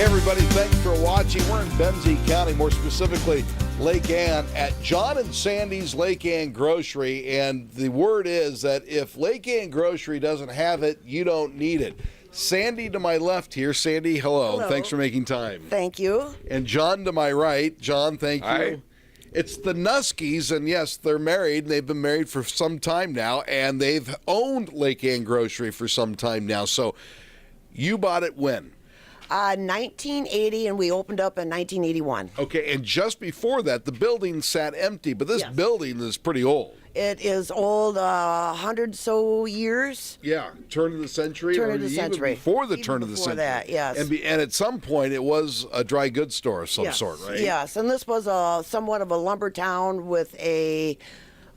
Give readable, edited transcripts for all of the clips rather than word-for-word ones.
Hey everybody, thanks for watching. We're in Benzie County, more specifically Lake Ann, at John and Sandy's Lake Ann Grocery. And the word is that if Lake Ann Grocery doesn't have it, you don't need it. Sandy to my left here. Sandy, hello. Hello. Thanks for making time. Thank you. And John to my right. John, thank you. Hi. It's the Nuskys, and yes, they're married. They've been married for some time now, and they've owned Lake Ann Grocery for some time now. So you bought it when? 1980, and we opened up in 1981. Okay, and just before that, the building sat empty, but this Yes. building is pretty old. It is old, 100 so years. Yeah, turn of the century. Turn or of the even century. Before the Even turn of the before century. that, yes. And at some point, it was a dry goods store of some Yes. sort, right? Yes, and this was somewhat of a lumber town with a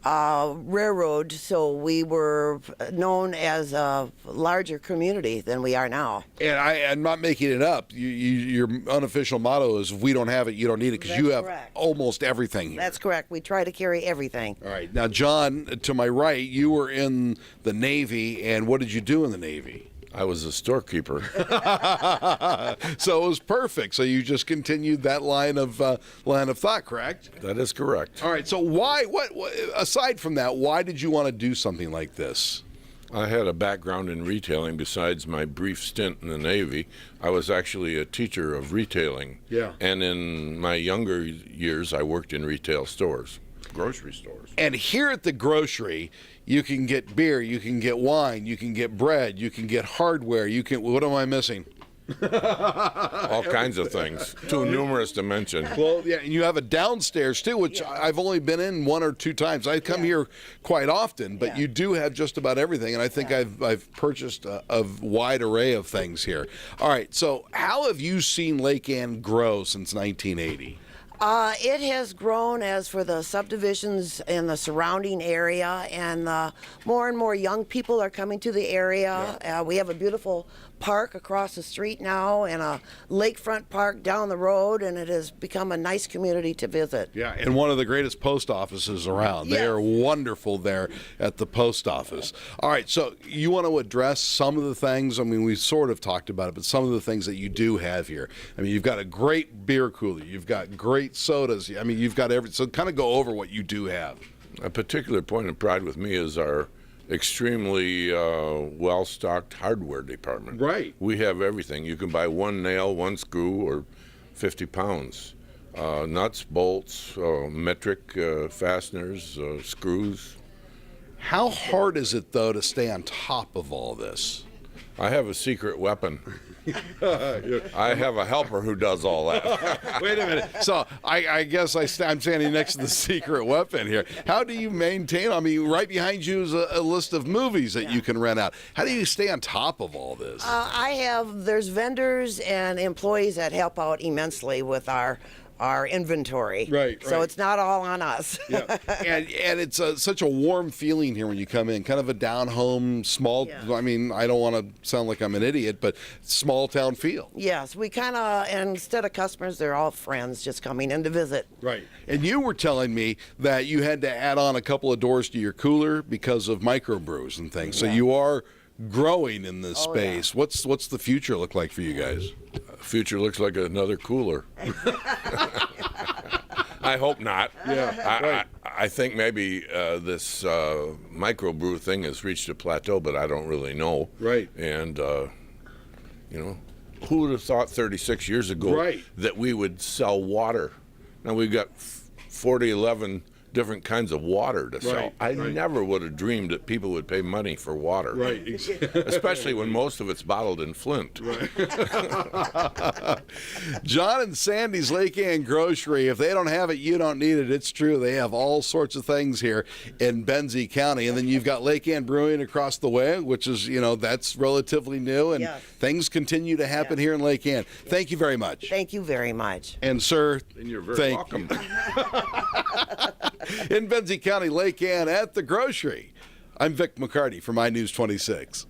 railroad, so we were known as a larger community than we are now. And I'm not making it up. Your unofficial motto is, if we don't have it, you don't need it, because you That's have correct. almost everything here. That's correct. We try to carry everything. All right. Now, John, to my right, you were in the Navy, and what did you do in the Navy? I was a storekeeper. So it was perfect. So you just continued that line of thought, correct? That is correct. All right. So why? What? Aside from that, why did you want to do something like this? I had a background in retailing besides my brief stint in the Navy. I was actually a teacher of retailing. Yeah. And in my younger years, I worked in retail stores, grocery stores. And here at the grocery, you can get beer, you can get wine, you can get bread, you can get hardware. You can. What am I missing? All kinds of things, too numerous to mention. Well, yeah, and you have a downstairs too, which I've only been in one or two times. I come here quite often, but you do have just about everything, and I think I've purchased a wide array of things here. All right, so how have you seen Lake Ann grow since 1980? It has grown as for the subdivisions in the surrounding area, and more and more young people are coming to the area. We have a beautiful park across the street now and a lakefront park down the road, and it has become a nice community to visit. Yeah, and one of the greatest post offices around. They Yes. are wonderful there at the post office. All right, so you want to address some of the things, I mean, we sort of talked about it, but some of the things that you do have here. I mean, you've got a great beer cooler, you've got great sodas, I mean, you've got everything. So kind of go over what you do have. A particular point of pride with me is our extremely well-stocked hardware department. Right. We have everything. You can buy one nail, one screw, or 50 pounds. Nuts, bolts, metric fasteners, screws. How hard is it, though, to stay on top of all this? I have a secret weapon. I have a helper who does all that. Wait a minute. So I guess I'm standing next to the secret weapon here. How do you maintain? I mean, right behind you is a list of movies that you can rent out. How do you stay on top of all this? There's vendors and employees that help out immensely with our inventory. Right, So right. it's not all on us. Yeah, and it's such a warm feeling here when you come in, kind of a down-home, small, I mean, I don't want to sound like I'm an idiot, but small-town feel. Yes, we kind of, instead of customers, they're all friends just coming in to visit. Right. And you were telling me that you had to add on a couple of doors to your cooler because of microbrews and things. So you are growing in this space. What's the future look like for you guys? Future looks like another cooler. I hope not. Yeah, I think maybe this microbrew thing has reached a plateau, but I don't really know. Right. And, who would have thought 36 years ago that we would sell water? Now we've got 11 different kinds of water to sell. I never would have dreamed that people would pay money for water. Right. Especially when most of it's bottled in Flint. John and Sandy's Lake Ann Grocery, if they don't have it, you don't need it. It's true. They have all sorts of things here in Benzie County. And then you've got Lake Ann Brewing across the way, which is, that's relatively new. And things continue to happen here in Lake Ann. Thank you very much. Thank you very much. And, sir, And you're very thank welcome. In Benzie County, Lake Ann at the grocery, I'm Vic McCarty for My News 26.